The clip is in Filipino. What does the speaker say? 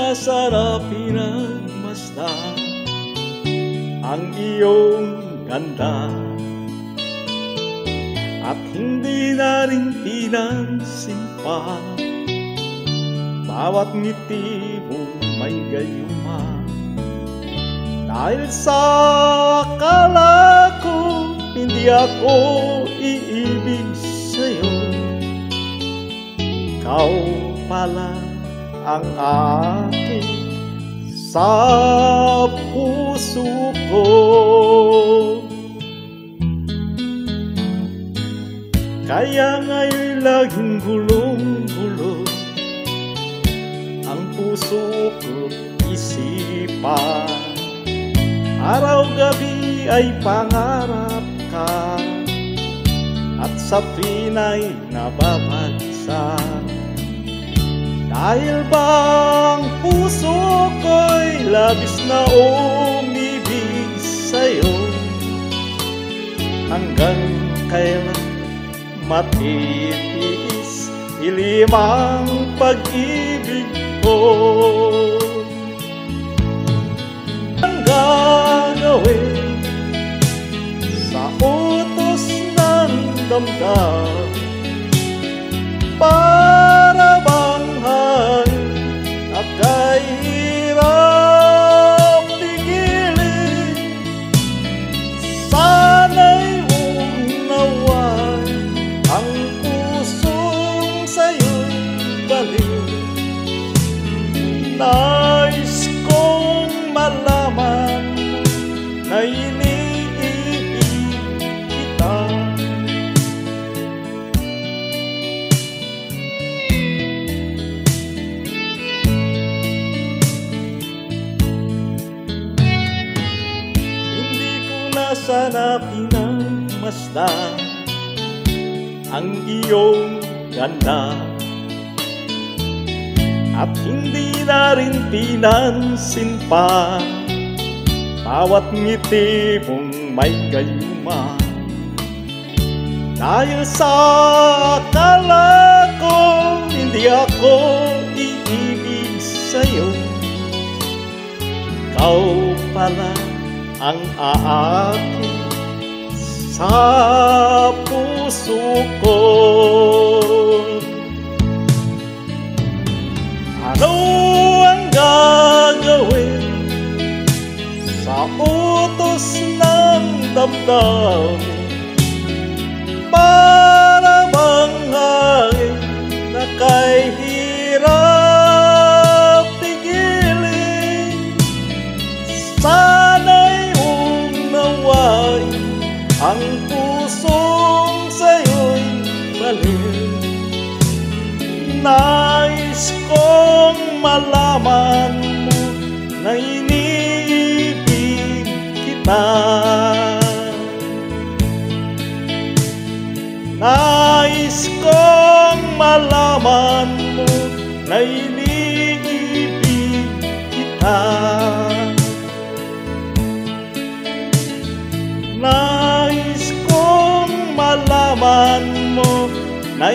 nasarap pinagmasdan ang iyong ganda, at hindi na rin pinansin pa bawat ngiti mo may gayuma. Dahil sa akala ko hindi ako iibig sa'yo, ikaw pala ang aking sa puso ko. Kaya nga'y laging gulong-gulo ang puso ko't isipan. Araw-gabi ay pangarap ka, at sa tuwina'y nababalisa. Dahil bang puso ko'y labis na umibig sa'yo, hanggang kailan matitiis ilimang pag-ibig ko? Ang gagawin sa utos ng damdamin para bang nakahirap pigilin? Sana'y unawain ang pusong sa'yo'y balik. Nais kong malaman na iniibig kita. Hindi ko na sana pinagmasdan ang iyong ganda, at hindi na rin pinansin pa bawat ngiti mong may gayuma. Dahil sa akala ko hindi ako iibig sa'yo, ikaw pala ang aaking sa puso ko. Ano ang gagawin sa utos ng damdamin para bang hangin na kahirap pigilin? Sana'y unawain ang pusong sa'yo'y balik. Nais kong malaman mo na iniibig kita. Nais kong malaman mo na iniibig kita. Nais kong malaman mo na